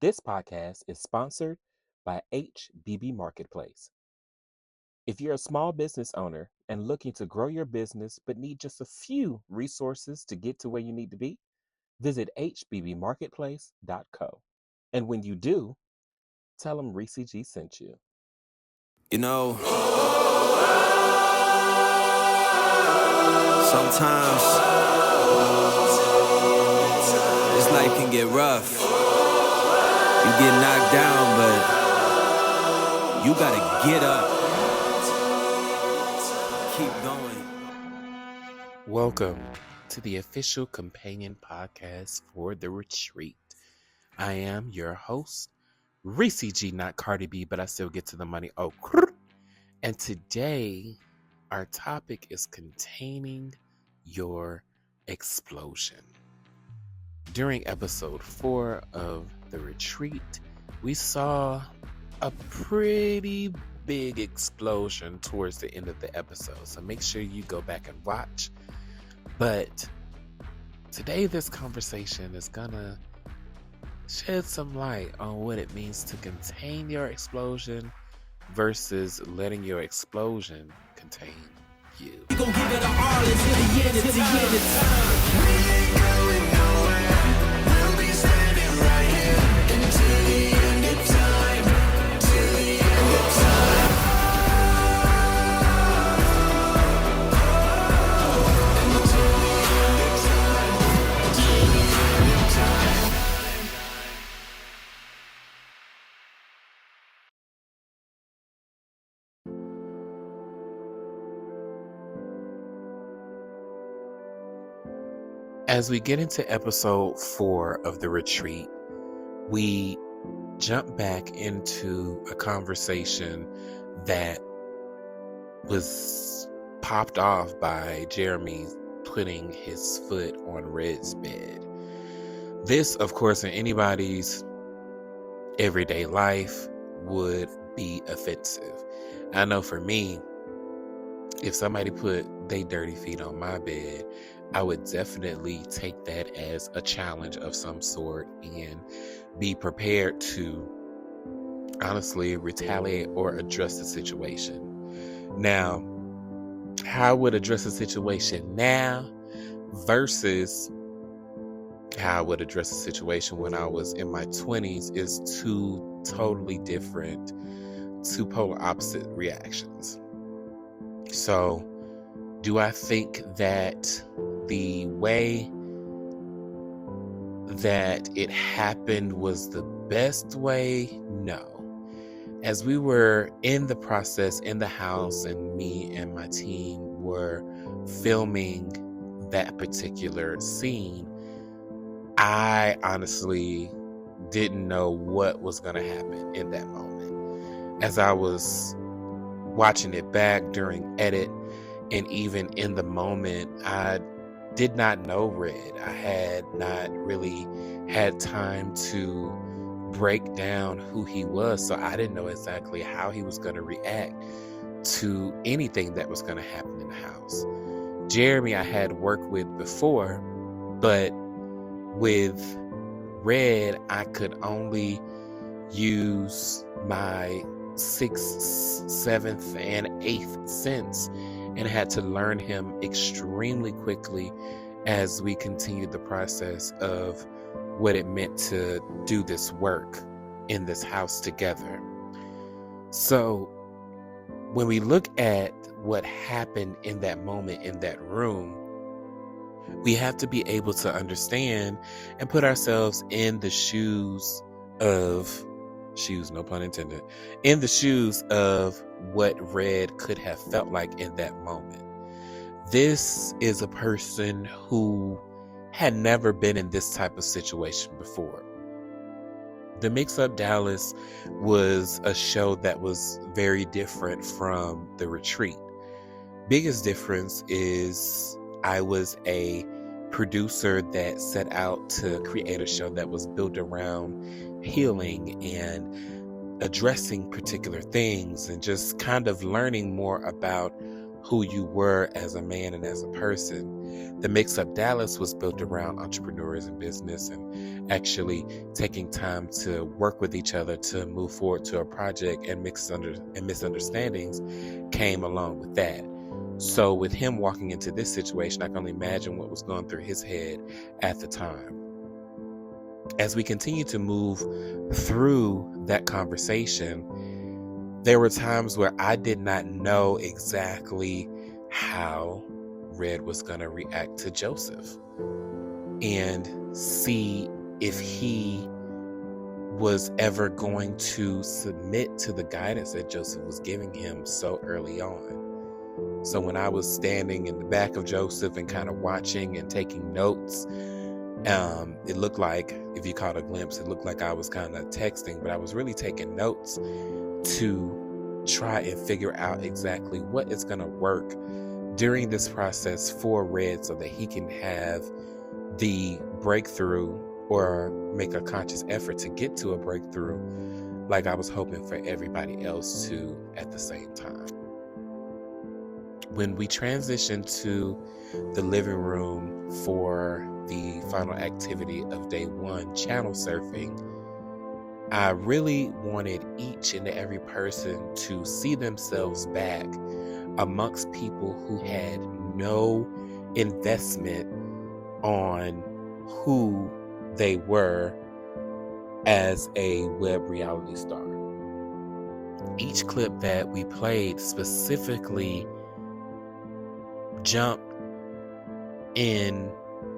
This podcast is sponsored by HBB Marketplace. If you're a small business owner and looking to grow your business but need just a few resources to get to where you need to be, visit hbbmarketplace.co. And when you do, tell them Reese G sent you. You know, sometimes this life can get rough. You get knocked down, but you gotta get up. Keep going. Welcome to the official companion podcast for The Retreat. I am your host, Reese G, not Cardi B, but I still get to the money. Oh, and today our topic is containing your explosion. During episode 4 of The Retreat, we saw a pretty big explosion towards the end of the episode, so make sure you go back and watch. But today this conversation is gonna shed some light on what it means to contain your explosion versus letting your explosion contain you. We gon' give it all until the end of time. We ain't going nowhere. We'll be standing right here until the end of time. Till the end of time. Until the end of time. Till the end of time. As we get into episode 4 of The Retreat, we jump back into a conversation that was popped off by Jeremy putting his foot on Red's bed. This, of course, in anybody's everyday life would be offensive. I know for me, if somebody put their dirty feet on my bed, I would definitely take that as a challenge of some sort and be prepared to honestly retaliate or address the situation. Now, how I would address the situation now versus how I would address the situation when I was in my 20s is two totally different, two polar opposite reactions. So, do I think that the way that it happened was the best way? No. As we were in the process in the house and me and my team were filming that particular scene, I honestly didn't know what was going to happen in that moment. As I was watching it back during edit and even in the moment, I did not know Red. I had not really had time to break down who he was, so I didn't know exactly how he was going to react to anything that was going to happen in the house. Jeremy I had worked with before, but with Red, I could only use my 6th, 7th, and 8th sense, and had to learn him extremely quickly as we continued the process of what it meant to do this work in this house together. So when we look at what happened in that moment in that room, we have to be able to understand and put ourselves in the shoes, no pun intended, in the shoes of what Red could have felt like in that moment. This is a person who had never been in this type of situation before. The Mix Up Dallas was a show that was very different from The Retreat. Biggest difference is I was a producer that set out to create a show that was built around healing and addressing particular things and just kind of learning more about who you were as a man and as a person. The Mix Up Dallas was built around entrepreneurs and business and actually taking time to work with each other to move forward to a project, and misunderstandings came along with that. So with him walking into this situation, I can only imagine what was going through his head at the time. As we continue to move through that conversation, there were times where I did not know exactly how Red was going to react to Joseph and see if he was ever going to submit to the guidance that Joseph was giving him so early on. So when I was standing in the back of Joseph and kind of watching and taking notes, it looked like, if you caught a glimpse, it looked like I was kind of texting, but I was really taking notes to try and figure out exactly what is going to work during this process for Red so that he can have the breakthrough or make a conscious effort to get to a breakthrough like I was hoping for everybody else to at the same time. When we transitioned to the living room for the final activity of day one, channel surfing, I really wanted each and every person to see themselves back amongst people who had no investment on who they were as a web reality star. Each clip that we played specifically jumped in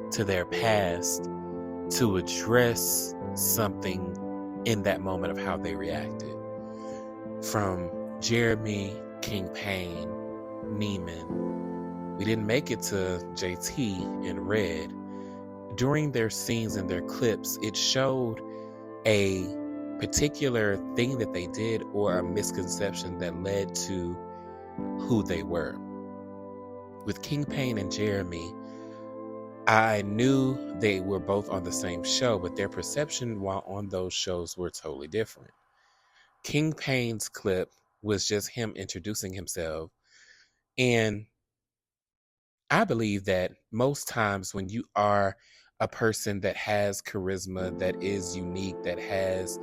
to their past to address something in that moment of how they reacted. From Jeremy, King Payne, Neiman, we didn't make it to JayTee and Red. During their scenes and their clips, it showed a particular thing that they did or a misconception that led to who they were. With King Payne and Jeremy, I knew they were both on the same show, but their perception while on those shows were totally different. King Payne's clip was just him introducing himself. And I believe that most times when you are a person that has charisma, that is unique, that has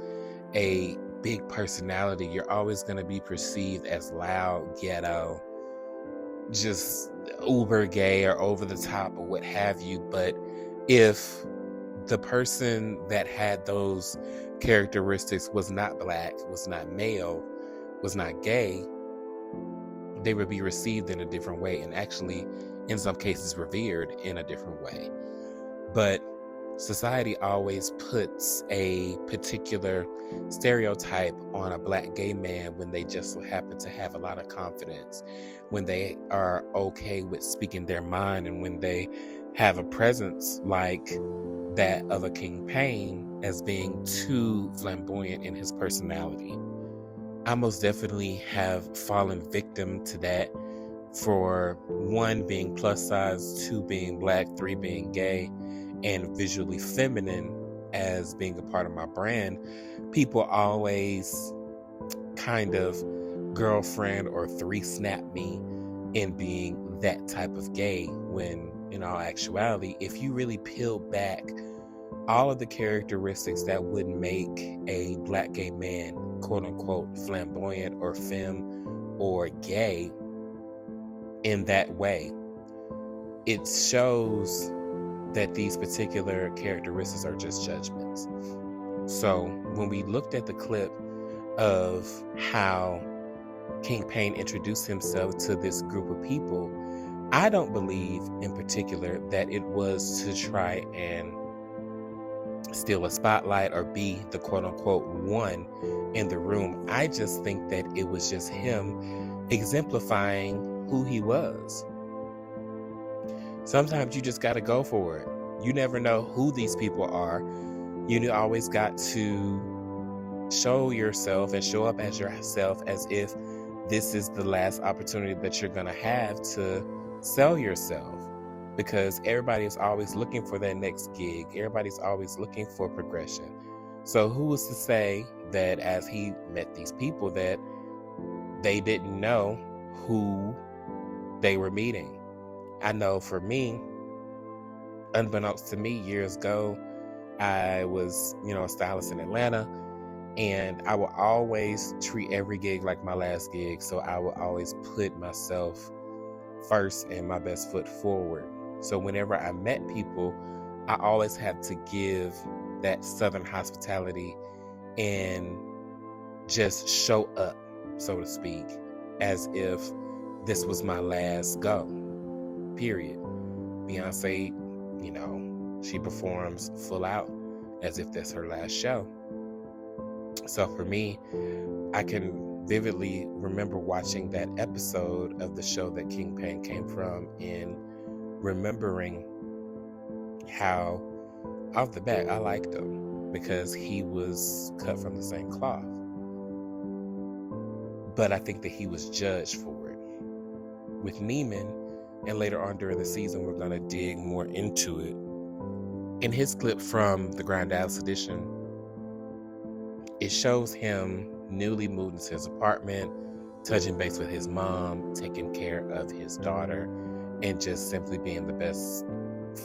a big personality, you're always going to be perceived as loud, ghetto, just uber gay or over the top or what have you. But if the person that had those characteristics was not black, was not male, was not gay, they would be received in a different way, and actually in some cases revered in a different way. But society always puts a particular stereotype on a black gay man when they just so happen to have a lot of confidence, when they are okay with speaking their mind, and when they have a presence like that of a King Payne as being too flamboyant in his personality. I most definitely have fallen victim to that, for 1 being plus size, 2 being black, 3 being gay, and visually feminine as being a part of my brand. People always kind of girlfriend or 3-snap me in being that type of gay, when in all actuality, if you really peel back all of the characteristics that would make a black gay man quote unquote flamboyant or femme or gay in that way, it shows that these particular characteristics are just judgments. So when we looked at the clip of how King Payne introduced himself to this group of people, I don't believe in particular that it was to try and steal a spotlight or be the quote-unquote one in the room. I just think that it was just him exemplifying who he was. Sometimes you just got to go for it. You never know who these people are. You always got to show yourself and show up as yourself as if this is the last opportunity that you're going to have to sell yourself. Because everybody is always looking for their next gig. Everybody's always looking for progression. So who was to say that as he met these people that they didn't know who they were meeting. I know for me, unbeknownst to me, years ago, I was, a stylist in Atlanta, and I would always treat every gig like my last gig. So I would always put myself first and my best foot forward. So whenever I met people, I always had to give that Southern hospitality and just show up, so to speak, as if this was my last go, period. Beyonce, she performs full out as if that's her last show. So for me, I can vividly remember watching that episode of the show that King Pan came from and remembering how off the bat I liked him because he was cut from the same cloth. But I think that he was judged for it. With Neiman, and later on during the season, we're going to dig more into it. In his clip from the Grind Dallas edition, it shows him newly moved into his apartment, touching base with his mom, taking care of his daughter, and just simply being the best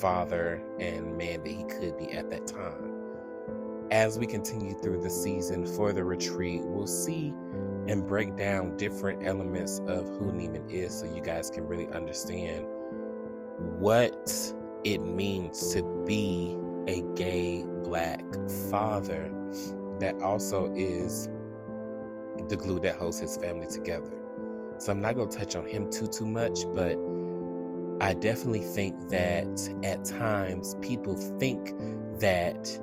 father and man that he could be at that time. As we continue through the season for the retreat, we'll see and break down different elements of who Neiman is so you guys can really understand what it means to be a gay Black father that also is the glue that holds his family together. So I'm not going to touch on him too much, but I definitely think that at times people think that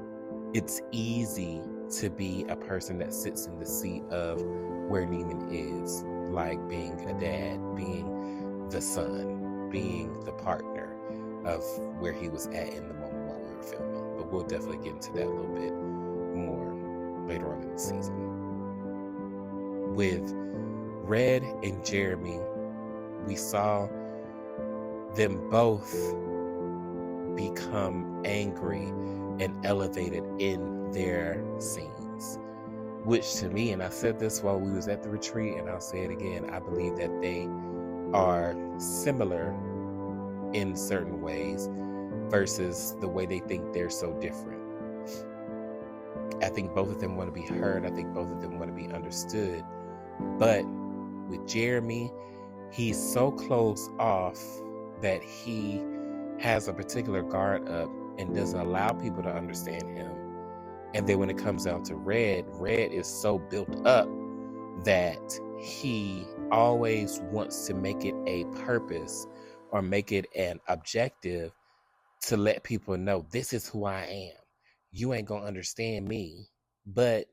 it's easy to be a person that sits in the seat of where Neiman is, like being a dad, being the son, being the partner of where he was at in the moment while we were filming. But we'll definitely get into that a little bit more later on in the season. With Red and Jeremy, we saw them both become angry and elevated in their scenes, which to me, and I said this while we was at the retreat, and I'll say it again, I believe that they are similar in certain ways versus the way they think they're so different. I think both of them want to be heard. I think both of them want to be understood. But with Jeremy, he's so closed off that he has a particular guard up and doesn't allow people to understand him. And then when it comes down to Red is so built up that he always wants to make it a purpose or make it an objective to let people know this is who I am. You ain't gonna understand me, but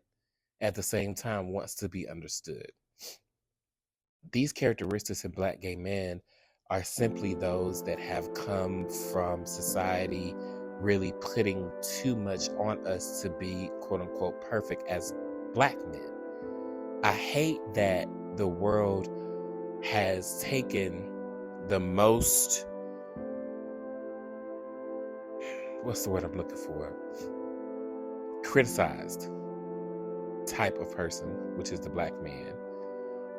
at the same time wants to be understood. These characteristics in Black gay men are simply those that have come from society really putting too much on us to be quote unquote perfect as Black men. I hate that the world has taken the most, what's the word I'm looking for? Criticized type of person, which is the Black man,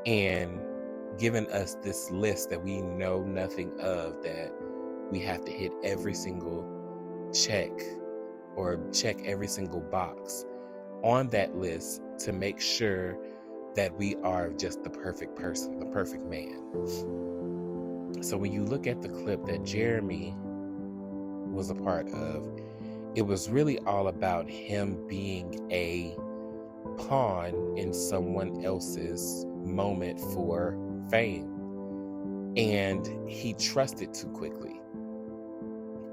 and given us this list that we know nothing of, that we have to hit every single check or check every single box on that list to make sure that we are just the perfect person, the perfect man. So when you look at the clip that Jeremy was a part of, it was really all about him being a pawn in someone else's moment for fame. And he trusted too quickly.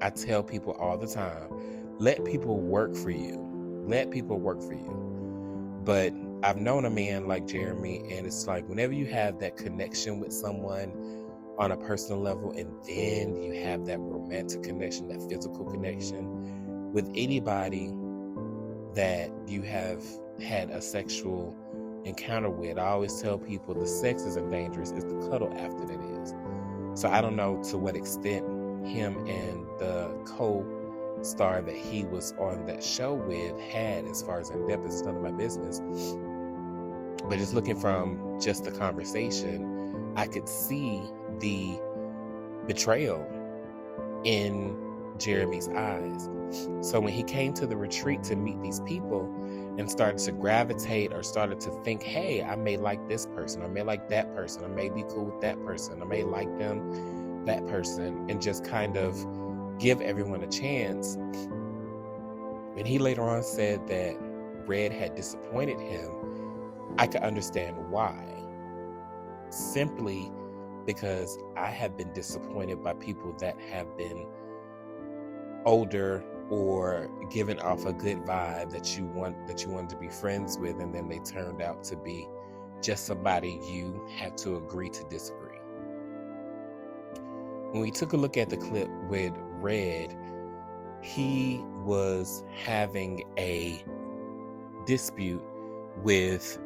I tell people all the time, let people work for you. Let people work for you. But I've known a man like Jeremy, and it's like whenever you have that connection with someone on a personal level, and then you have that romantic connection, that physical connection with anybody that you have had a sexual encounter with, I always tell people the sex isn't dangerous, it's the cuddle after that is. So I don't know to what extent him and the co-star that he was on that show with had as far as in depth, it's none of my business. But just looking from just the conversation, I could see the betrayal in Jeremy's eyes. So when he came to the retreat to meet these people and started to gravitate or started to think, hey, I may like this person, I may like that person, I may be cool with that person, I may like them, that person, and just kind of give everyone a chance. When he later on said that Red had disappointed him, I could understand why. Simply because I have been disappointed by people that have been older or given off a good vibe that you wanted to be friends with, and then they turned out to be just somebody you had to agree to disagree. When we took a look at the clip with Red, he was having a dispute with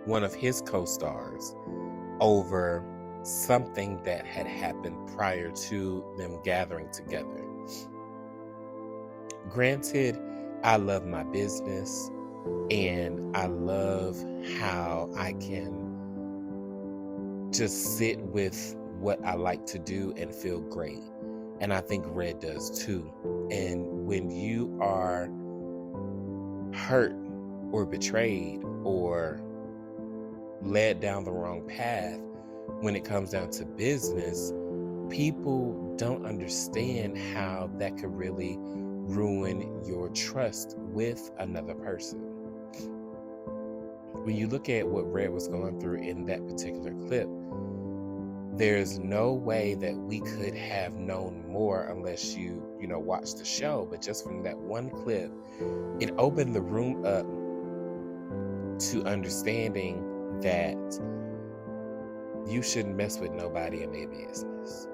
one of his co-stars over something that had happened prior to them gathering together. Granted, I love my business and I love how I can just sit with what I like to do and feel great. And I think Red does too. And when you are hurt or betrayed or led down the wrong path when it comes down to business, people don't understand how that could really ruin your trust with another person. When you look at what Red was going through in that particular clip, there's no way that we could have known more unless you watched the show. But just from that one clip, it opened the room up to understanding that you shouldn't mess with nobody in their business.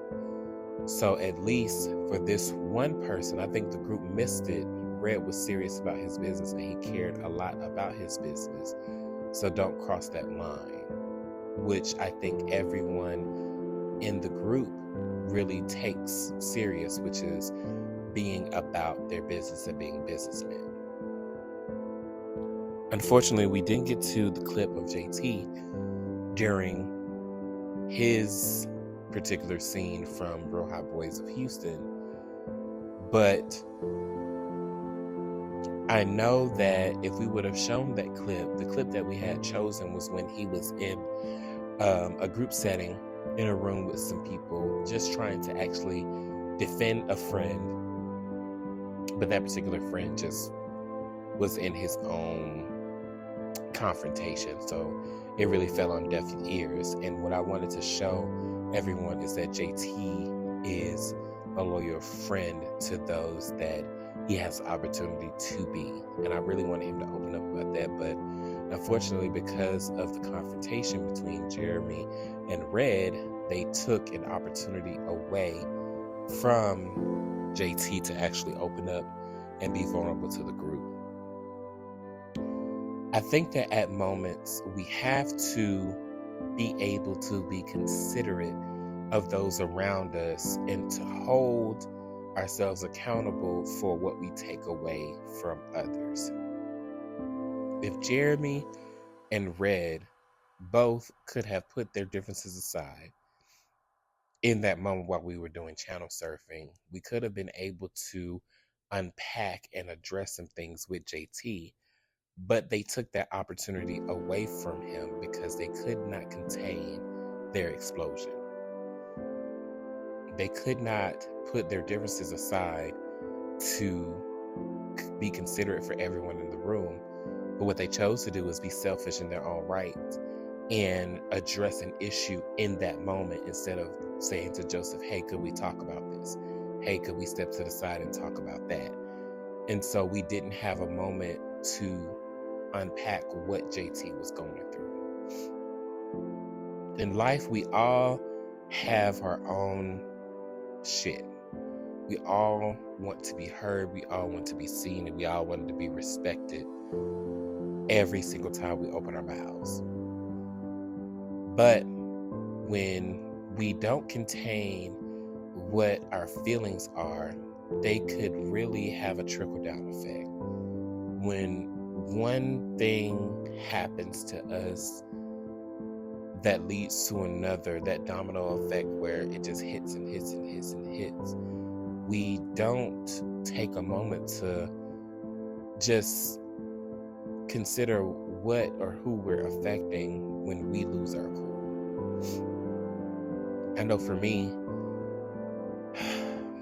So at least for this one person, I think the group missed it. Red was serious about his business and he cared a lot about his business. So don't cross that line, which I think everyone in the group really takes serious, which is being about their business and being businessmen. Unfortunately, we didn't get to the clip of JayTee during his particular scene from Real Hot Boys of Houston, but I know that if we would have shown that clip, the clip that we had chosen was when he was in a group setting in a room with some people just trying to actually defend a friend, but that particular friend just was in his own confrontation, so it really fell on deaf ears. And what I wanted to show everyone is that JayTee is a loyal friend to those that he has the opportunity to be, and I really wanted him to open up about that. But unfortunately, because of the confrontation between Jeremy and Red, they took an opportunity away from JayTee to actually open up and be vulnerable to the group. I think that at moments we have to be able to be considerate of those around us and to hold ourselves accountable for what we take away from others. If Jeremy and Red both could have put their differences aside in that moment while we were doing channel surfing, we could have been able to unpack and address some things with JayTee, but they took that opportunity away from him because they could not contain their explosion. They could not put their differences aside to be considerate for everyone in the room. But what they chose to do was be selfish in their own right and address an issue in that moment instead of saying to Joseph, hey, could we talk about this? Hey, could we step to the side and talk about that? And so we didn't have a moment to unpack what JayTee was going through. In life, we all have our own shit. We all want to be heard, we all want to be seen, and we all want to be respected every single time we open our mouths. But when we don't contain what our feelings are, they could really have a trickle-down effect. When one thing happens to us that leads to another, that domino effect where it just hits and hits and hits and hits. We don't take a moment to just consider what or who we're affecting when we lose our cool. I know for me,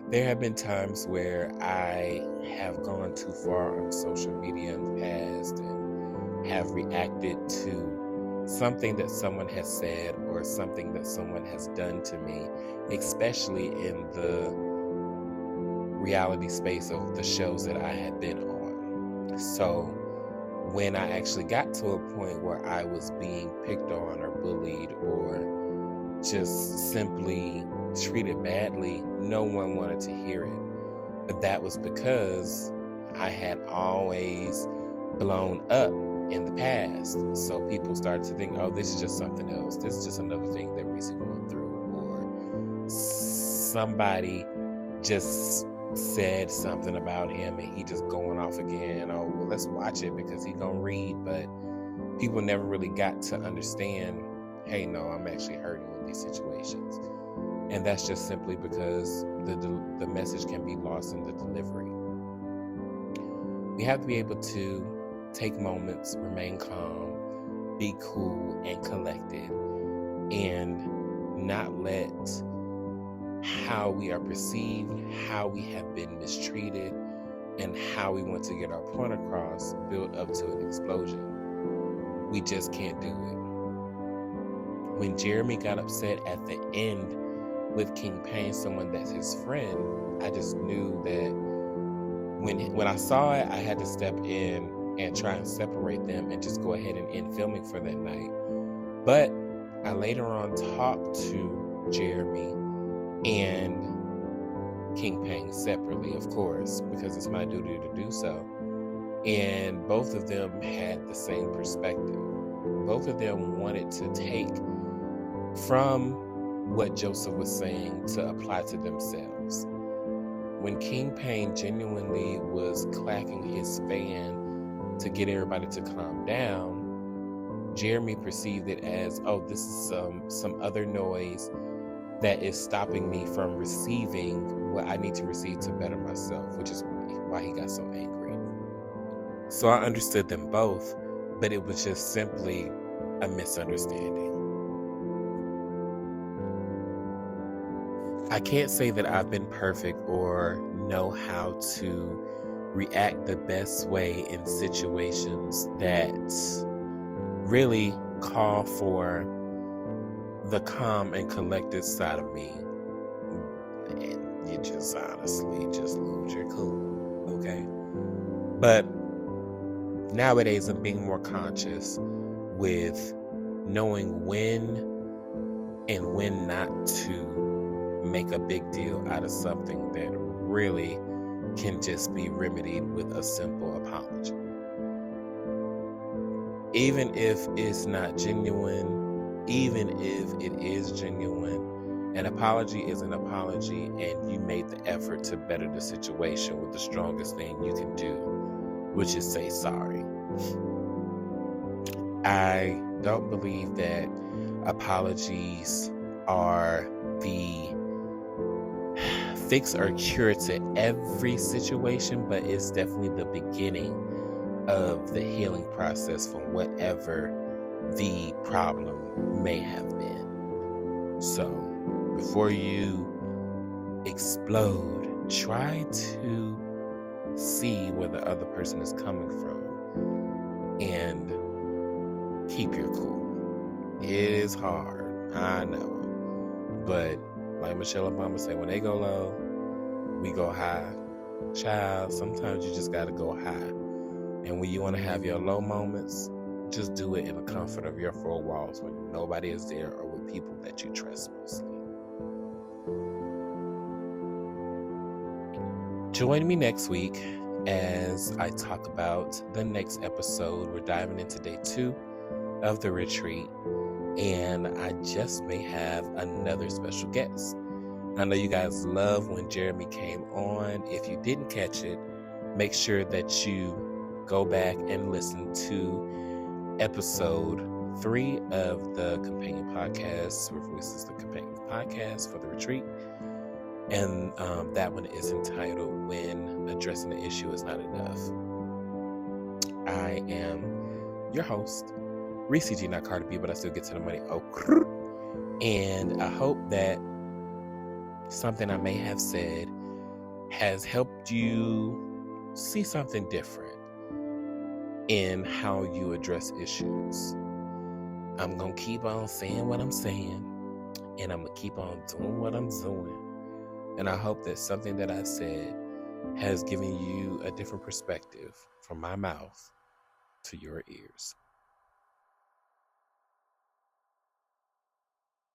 there have been times where I have gone too far on social media in the past and have reacted to something that someone has said or something that someone has done to me, especially in the reality space of the shows that I had been on. So when I actually got to a point where I was being picked on or bullied or just simply treated badly, no one wanted to hear it. But that was because I had always blown up in the past. So people started to think, oh, this is just something else. This is just another thing that Reese going through. Or somebody just said something about him and he just going off again. Oh, well, let's watch it because he gonna read. But people never really got to understand, hey, no, I'm actually hurting in these situations. And that's just simply because the message can be lost in the delivery. We have to be able to take moments, remain calm, be cool and collected, and not let how we are perceived, how we have been mistreated, and how we want to get our point across build up to an explosion. We just can't do it. When Jeremy got upset at the end with King Pain, someone that's his friend, I just knew that when I saw it, I had to step in and try and separate them and just go ahead and end filming for that night. But I later on talked to Jeremy and King Pain separately, of course, because it's my duty to do so. And both of them had the same perspective. Both of them wanted to take from what Joseph was saying to apply to themselves. When King Pain genuinely was clacking his fan to get everybody to calm down, Jeremy perceived it as, oh, this is some other noise that is stopping me from receiving what I need to receive to better myself, which is why he got so angry. So I understood them both, but it was just simply a misunderstanding. I can't say that I've been perfect or know how to react the best way in situations that really call for the calm and collected side of me. And you just honestly just lose your cool, okay? But nowadays I'm being more conscious with knowing when and when not to make a big deal out of something that really can just be remedied with a simple apology. Even if it's not genuine, even if it is genuine, an apology is an apology, and you made the effort to better the situation with the strongest thing you can do, which is say sorry. I don't believe that apologies are the fix or cure to every situation, but it's definitely the beginning of the healing process from whatever the problem may have been. So before you explode, try to see where the other person is coming from and keep your cool. It is hard, I know, but like Michelle Obama said, when they go low, we go high. Child, sometimes you just gotta go high. And when you want to have your low moments, just do it in the comfort of your four walls when nobody is there or with people that you trust mostly. Join me next week as I talk about the next episode. We're diving into day 2 of the retreat, and I just may have another special guest. I know you guys love when Jeremy came on. If you didn't catch it, make sure that you go back and listen to episode 3 of the companion podcasts. ReVoyce's the companion podcast for the retreat. And that one is entitled When Addressing the Issue Is Not Enough. I am your host, Reese G, not Cardi B, but I still get to the money. And I hope that something I may have said has helped you see something different in how you address issues. I'm going to keep on saying what I'm saying, and I'm going to keep on doing what I'm doing. And I hope that something that I said has given you a different perspective from my mouth to your ears.